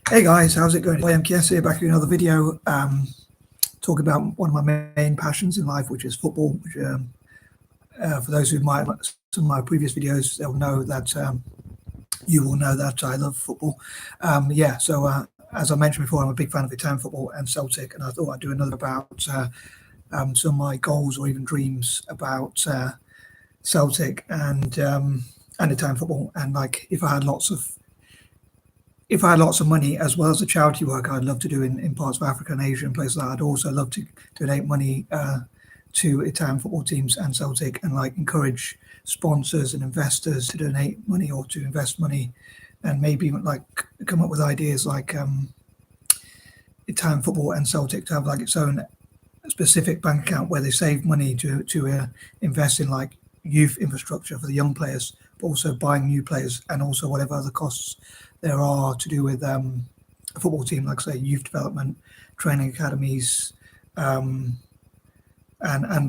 Hey guys, how's it going? M.K.S here, back with another video, talking about one of my main passions in life, which is football. Which, for those who might some of my previous videos, they'll know that you will know that I love football. So as I mentioned before, I'm a big fan of Italian football and Celtic, and I thought I'd do another about some of my goals or even dreams about Celtic and Italian football. And like, if I had lots of money as well as the charity work I'd love to do in parts of Africa and Asia and places like that, I'd also love to donate money to Italian football teams and Celtic, and like encourage sponsors and investors to donate money or to invest money, and maybe even like come up with ideas like Italian football and Celtic to have like its own specific bank account where they save money to invest in like youth infrastructure for the young players, but also buying new players, and also whatever other costs there are to do with a football team, like say youth development, training academies, and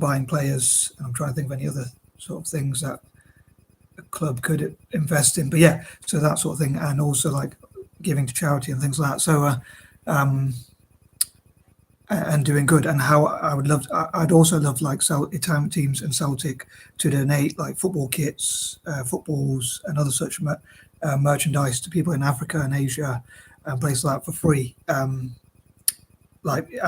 buying players. And I'm trying to think of any other sort of things that a club could invest in. But yeah, so that sort of thing, and also like giving to charity and things like that. So and doing good. And how I'd also love like Italian teams and Celtic to donate like football kits, footballs, and other such merchandise to people in Africa and Asia and places like that for free. And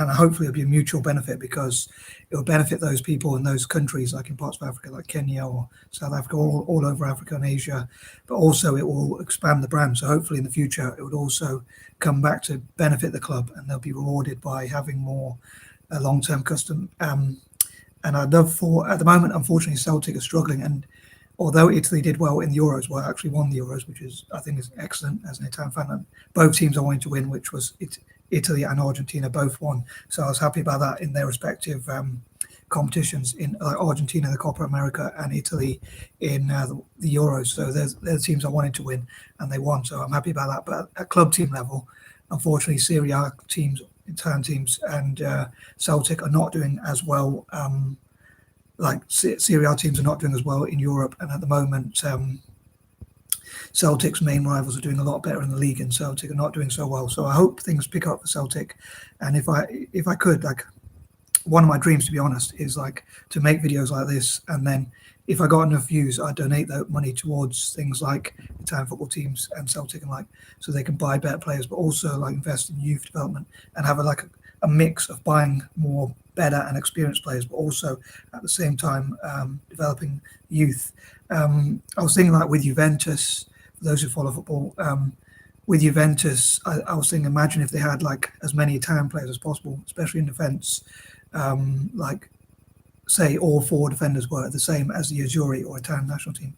hopefully it'll be a mutual benefit, because it will benefit those people in those countries, like in parts of Africa, like Kenya or South Africa, all over Africa and Asia. But also it will expand the brand. So hopefully in the future it would also come back to benefit the club, and they'll be rewarded by having more long-term custom. And I'd love for, at the moment, unfortunately, Celtic are struggling. And although Italy did well in the Euros, well, actually won the Euros, which is, I think, is excellent as an Italian fan. And both teams I wanted to win, which was Italy and Argentina, both won. So I was happy about that in their respective competitions, in Argentina, the Copa America, and Italy in the Euros. So they're the teams I wanted to win, and they won. So I'm happy about that. But at club team level, unfortunately, Serie A teams, Italian teams, and Celtic are not doing as well. Like Serie A teams are not doing as well in Europe, and at the moment, Celtic's main rivals are doing a lot better in the league, and Celtic are not doing so well. So I hope things pick up for Celtic. And if I could, like, one of my dreams, to be honest, is like to make videos like this, and then if I got enough views, I'd donate that money towards things like Italian football teams and Celtic, and like so they can buy better players, but also like invest in youth development and have a mix of buying more better and experienced players, but also at the same time developing youth. I was thinking like with Juventus, for those who follow football, with Juventus, I was thinking, imagine if they had like as many Italian players as possible, especially in defence. Like say all four defenders were the same as the Azzurri or Italian national team.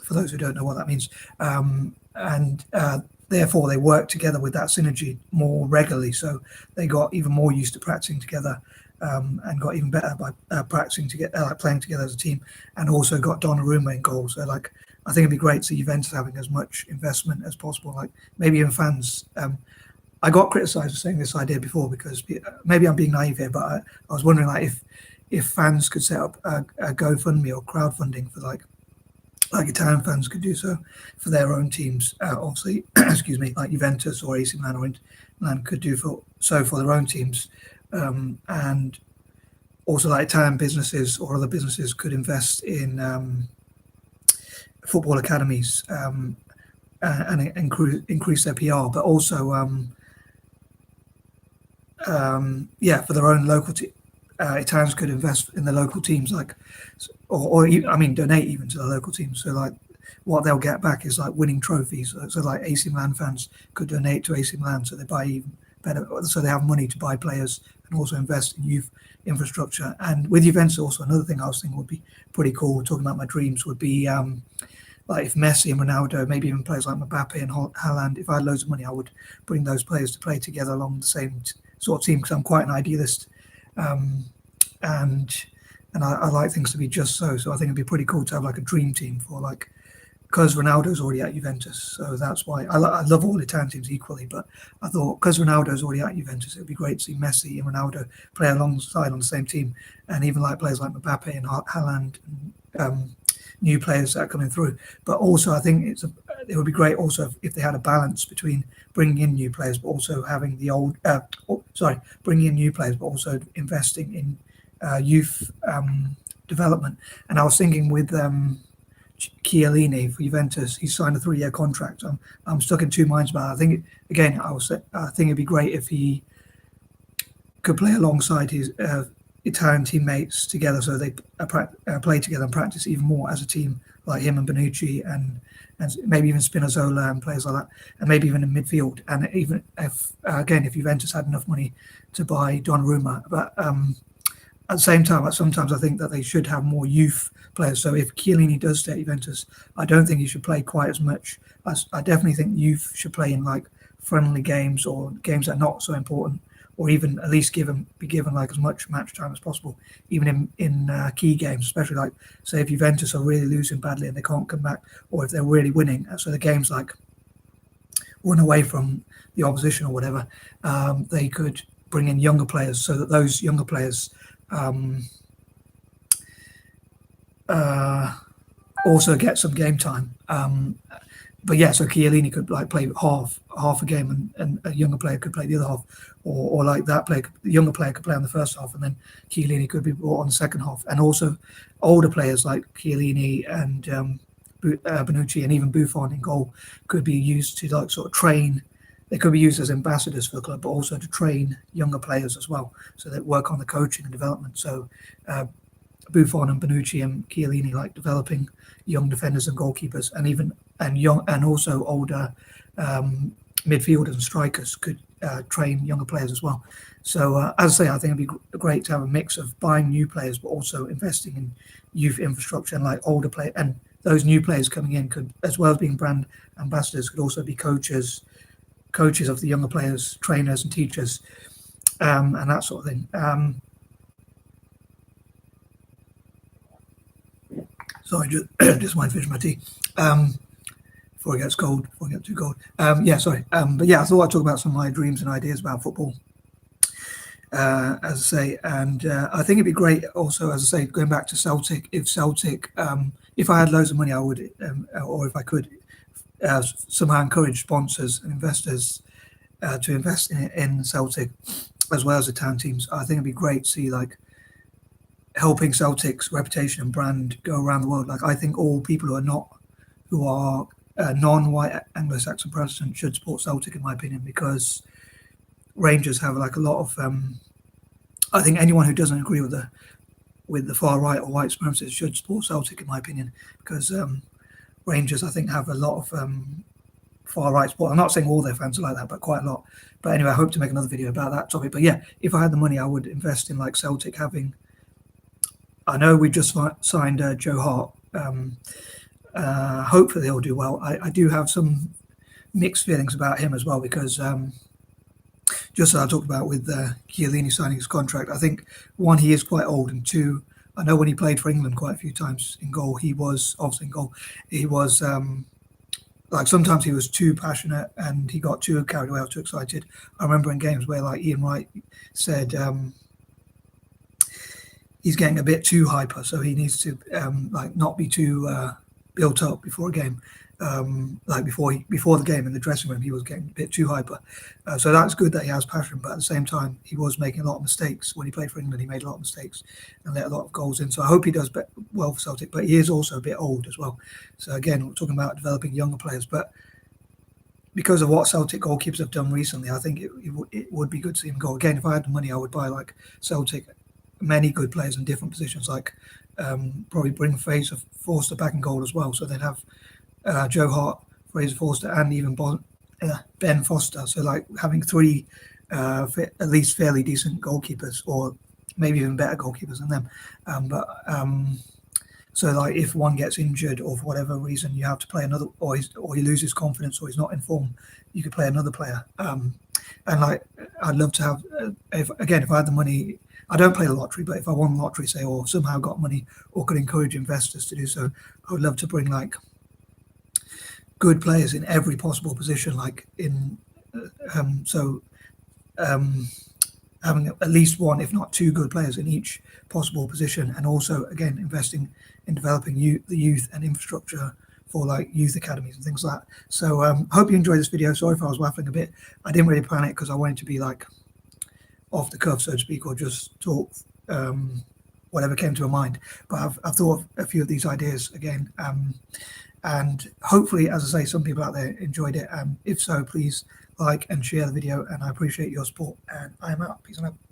For those who don't know what that means, and therefore they worked together with that synergy more regularly, so they got even more used to practicing together, and got even better by practicing together, like playing together as a team, and also got Donnarumma in goal. So like I think it'd be great to see Juventus having as much investment as possible, like maybe even fans. I got criticised for saying this idea before, because maybe I'm being naive here, but I was wondering like if fans could set up a GoFundMe or crowdfunding for like Italian fans could do so for their own teams. Obviously, excuse me, like Juventus or AC Milan or Inter Milan could do for their own teams, and also like Italian businesses or other businesses could invest in football academies, and increase their PR, but also for their own local team. Italians could invest in the local teams, like, or I mean, donate even to the local teams. So like, what they'll get back is like winning trophies. So like AC Milan fans could donate to AC Milan, so they buy even better. So they have money to buy players and also invest in youth infrastructure. And with Juventus, also another thing I was thinking would be pretty cool, talking about my dreams, would be like if Messi and Ronaldo, maybe even players like Mbappe and Haaland, if I had loads of money, I would bring those players to play together along the same sort of team, because I'm quite an idealist, and I like things to be just so. So I think it'd be pretty cool to have like a dream team for like, because Ronaldo's already at Juventus, so that's why I love all Italian teams equally. But I thought because Ronaldo's already at Juventus, it'd be great to see Messi and Ronaldo play alongside on the same team, and even like players like Mbappe and Haaland, and new players that are coming through. But also, I think it would be great also if they had a balance between bringing in new players, but also having the bringing in new players, but also investing in youth development. And I was thinking with Chiellini for Juventus, he signed a 3-year contract. I'm stuck in two minds about it. I think again, I think it'd be great if he could play alongside his Italian teammates together, so they play together and practice even more as a team, like him and Bonucci and maybe even Spinazzola and players like that, and maybe even in midfield. And even if Juventus had enough money to buy Donnarumma, but at the same time, sometimes I think that they should have more youth players. So if Chiellini does stay at Juventus, I don't think he should play quite as much. I definitely think youth should play in like friendly games or games that are not so important, or even at least be given like as much match time as possible, even in key games, especially like say if Juventus are really losing badly and they can't come back, or if they're really winning, so the game's like run away from the opposition or whatever, they could bring in younger players so that those younger players also get some game time. But yeah, so Chiellini could like play half a game, and a younger player could play the other half, or like that player, the younger player could play on the first half, and then Chiellini could be brought on the second half. And also older players like Chiellini and Bonucci and even Buffon in goal could be used to like sort of train. They could be used as ambassadors for the club, but also to train younger players as well, so they work on the coaching and development. So Buffon and Bonucci and Chiellini like developing young defenders and goalkeepers, and also older midfielders and strikers could train younger players as well. So as I say, I think it'd be great to have a mix of buying new players, but also investing in youth infrastructure and like older players. And those new players coming in could, as well as being brand ambassadors, could also be coaches of the younger players, trainers and teachers, and that sort of thing. Sorry, just might finish my tea before it gets cold, before it gets too cold. But yeah, I thought I'd talk about some of my dreams and ideas about football, as I say. And I think it'd be great also, as I say, going back to Celtic, if I had loads of money, I would, or if I could, somehow encourage sponsors and investors to invest in Celtic as well as the town teams. I think it'd be great to see like helping Celtic's reputation and brand go around the world. Like I think all people who are non-white Anglo-Saxon Protestant should support Celtic, in my opinion, because Rangers have like a lot of. I think anyone who doesn't agree with the far right or white supremacists should support Celtic, in my opinion, because Rangers, I think, have a lot of far right support. I'm not saying all their fans are like that, but quite a lot. But anyway, I hope to make another video about that topic. But yeah, if I had the money, I would invest in like Celtic having. I know we just signed Joe Hart. Hopefully he'll do well. I do have some mixed feelings about him as well, because just as I talked about with Chiellini signing his contract, I think one, he is quite old, and two, I know when he played for England quite a few times in goal, he was like sometimes he was too passionate and he got too carried away or too excited. I remember in games where like Ian Wright said he's getting a bit too hyper, so he needs to like not be too built up before a game. Like before the game in the dressing room, he was getting a bit too hyper. So that's good that he has passion, but at the same time, he was making a lot of mistakes when he played for England. He made a lot of mistakes and let a lot of goals in. So I hope he does well for Celtic, but he is also a bit old as well. So again, we're talking about developing younger players, but because of what Celtic goalkeepers have done recently, I think it would be good to see him go. Again, if I had the money, I would buy like Celtic many good players in different positions, like probably bring Fraser Forster back in goal as well. So they'd have Joe Hart, Fraser Forster, and even Ben Foster. So like having three at least fairly decent goalkeepers, or maybe even better goalkeepers than them. So like if one gets injured or for whatever reason you have to play another, or he loses confidence or he's not in form, you could play another player. And like I'd love to have, if I had the money. I don't play the lottery, but if I won the lottery, say, or somehow got money, or could encourage investors to do so, I would love to bring like good players in every possible position, like in having at least one, if not two, good players in each possible position, and also again investing in developing the youth and infrastructure for like youth academies and things like that. So hope you enjoyed this video. Sorry if I was waffling a bit. I didn't really plan it because I wanted to be like off the cuff, so to speak, or just talk whatever came to my mind. But I've thought of a few of these ideas again, and hopefully, as I say, some people out there enjoyed it. If so, please like and share the video, and I appreciate your support. And I am out. Peace and love.